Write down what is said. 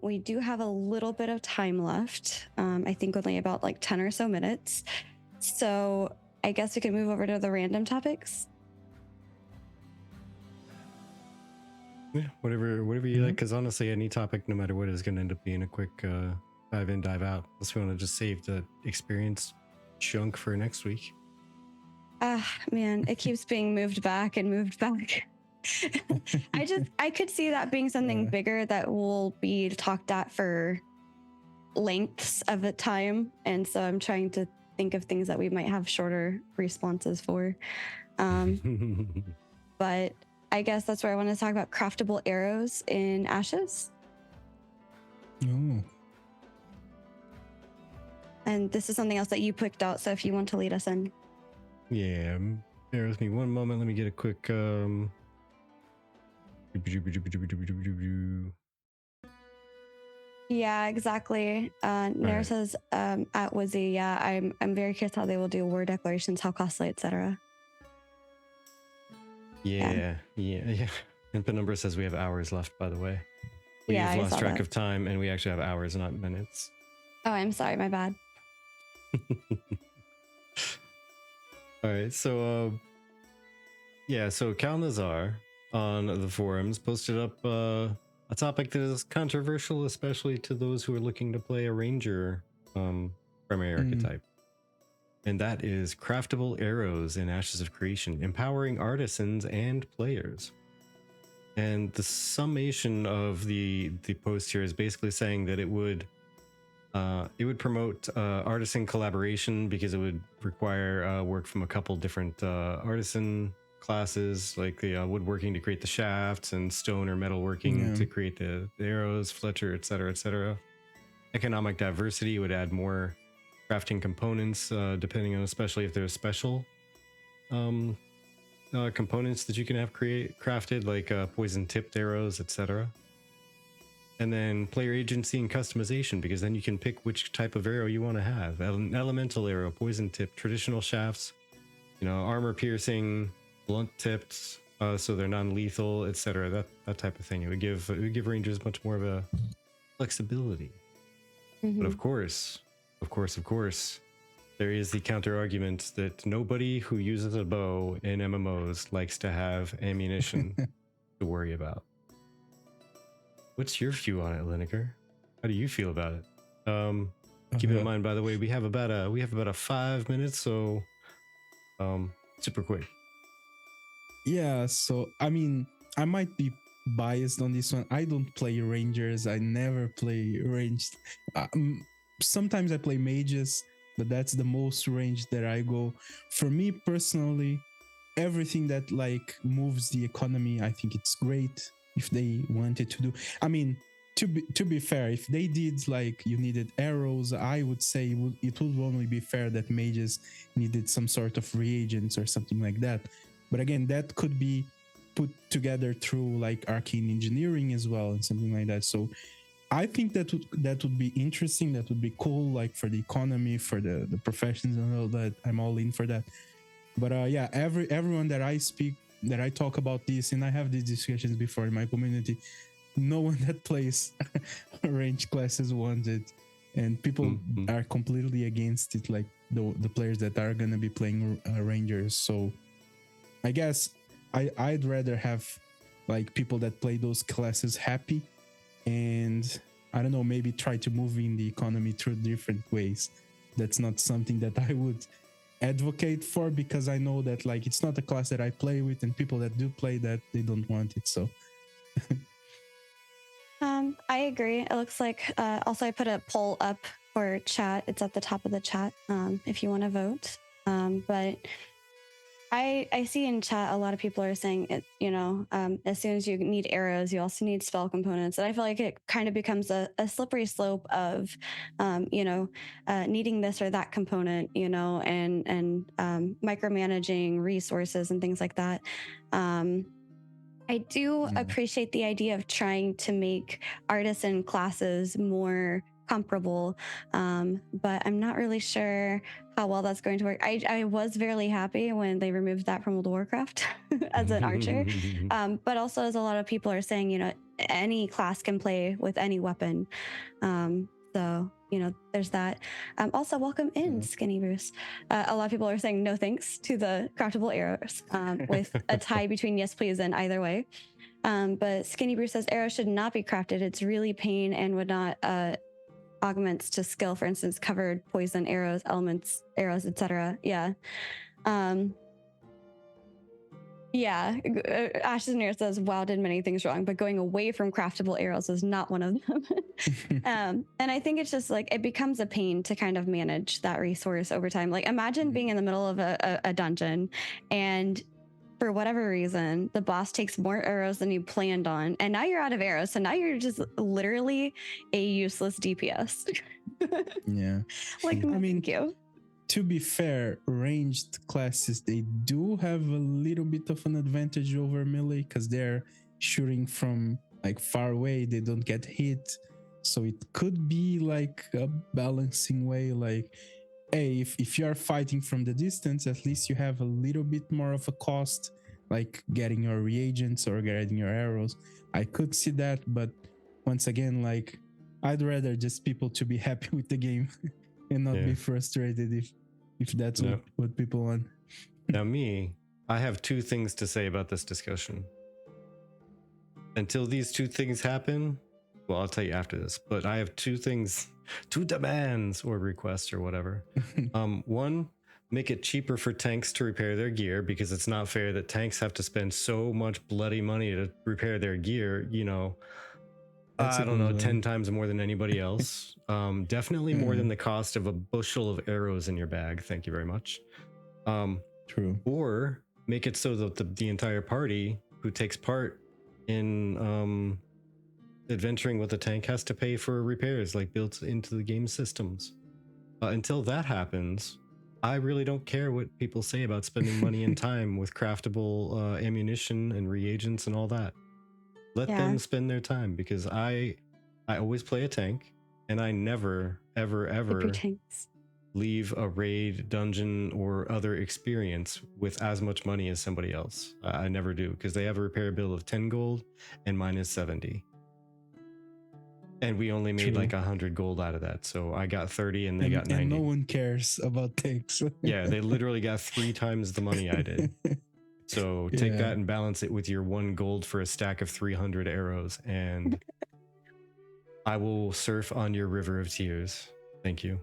We do have a little bit of time left. I think only about like 10 or so minutes. So I guess we can move over to the random topics. Yeah, whatever you like. Because honestly, any topic, no matter what, is going to end up being a quick dive in, dive out. Unless we want to just save the experience chunk for next week. Man, it keeps being moved back and moved back. I could see that being something bigger that will be talked at for lengths of a time. And so I'm trying to think of things that we might have shorter responses for. But I guess that's where I want to talk about craftable arrows in Ashes. Oh. And this is something else that you picked out. So if you want to lead us in. Yeah, bear with me one moment. Let me get a quick Yeah, exactly. Nair says at Wizzy, yeah, I'm very curious how they will do word declarations, how costly, etc. Yeah. And Penumbra says we have hours left, by the way. We've lost track of time, and we actually have hours, not minutes. Oh, I'm sorry, my bad. All right, so so Kalnazar on the forums posted up a topic that is controversial, especially to those who are looking to play a ranger primary archetype. And that is craftable arrows in Ashes of Creation, empowering artisans and players. And the summation of the post here is basically saying that it would promote artisan collaboration because it would require work from a couple different artisan classes, like the woodworking to create the shafts and stone or metalworking to create the arrows, fletcher, etc., etc. Economic diversity would add more crafting components, depending on, especially if there's special components that you can have crafted, like poison tipped arrows, etc. And then player agency and customization, because then you can pick which type of arrow you want to have. An elemental arrow, poison tipped, traditional shafts, armor piercing, blunt tipped, so they're non-lethal, etc. That type of thing. It would give rangers much more of a flexibility. But of course, there is the counter argument that nobody who uses a bow in MMOs likes to have ammunition to worry about. What's your view on it, Liniker? How do you feel about it? Keep in mind, by the way, we have about a 5 minutes, so super quick. Yeah, so I mean, I might be biased on this one. I don't play rangers. I never play ranged. Sometimes I play mages, but that's the most ranged that I go. For me personally, everything that like moves the economy, I think it's great if they wanted to do. I mean, to be fair, if they did like you needed arrows, I would say it would only be fair that mages needed some sort of reagents or something like that. But again, that could be put together through like arcane engineering as well and something like that. So I think that would be interesting. That would be cool, like for the economy, for the professions and all that. I'm all in for that. But yeah, everyone that I talk about this, and I have these discussions before in my community, no one that plays range classes wants it, and people are completely against it, like the players that are going to be playing rangers. So I guess I'd rather have like people that play those classes happy, and I don't know, maybe try to move in the economy through different ways. That's not something that I would advocate for, because I know that like it's not a class that I play with, and people that do play that, they don't want it. So I agree. It looks like also I put a poll up for chat. It's at the top of the chat if you want to vote. But I see in chat a lot of people are saying it, as soon as you need arrows, you also need spell components. And I feel like it kind of becomes a slippery slope of, needing this or that component, and micromanaging resources and things like that. I do appreciate the idea of trying to make artisan classes more comparable, but I'm not really sure how well that's going to work. I was very happy when they removed that from World of Warcraft as an archer, but also as a lot of people are saying, any class can play with any weapon. So, there's that. Also, welcome in, Skinny Bruce. A lot of people are saying no thanks to the craftable arrows, with a tie between yes, please, and either way. But Skinny Bruce says arrows should not be crafted. It's really pain and would not augments to skill, for instance, covered poison arrows, elements arrows, etc. Yeah. Ashes Near says WoW did many things wrong, but going away from craftable arrows is not one of them. And I think it's just like it becomes a pain to kind of manage that resource over time. Like imagine being in the middle of a dungeon, and for whatever reason the boss takes more arrows than you planned on, and now you're out of arrows, so now you're just literally a useless DPS. Yeah. Like, no, I mean, thank you. to be fair, ranged classes, they do have a little bit of an advantage over melee because they're shooting from like far away, they don't get hit. So it could be like a balancing way, like, hey, if you're fighting from the distance, at least you have a little bit more of a cost, like getting your reagents or getting your arrows. I could see that, but once again, like, I'd rather just people to be happy with the game and not be frustrated if that's what people want. Now I have two things to say about this discussion. Until these two things happen, well, I'll tell you after this, but I have two demands or requests or whatever. One, make it cheaper for tanks to repair their gear, because it's not fair that tanks have to spend so much bloody money to repair their gear, I don't know, 10 times more than anybody else. Definitely more than the cost of a bushel of arrows in your bag. Thank you very much. True. Or make it so that the entire party who takes part in adventuring with a tank has to pay for repairs, like built into the game systems. Until that happens, I really don't care what people say about spending money and time with craftable ammunition and reagents and all that. Let them spend their time, because I always play a tank, and I never, ever leave a raid, dungeon, or other experience with as much money as somebody else. I never do, because they have a repair bill of 10 gold and mine is 70. And we only made like 100 gold out of that. So I got 30 and they got 90. And no one cares about tanks. Yeah, they literally got 3 times the money I did. So take that and balance it with your 1 gold for a stack of 300 arrows, and I will surf on your river of tears. Thank you.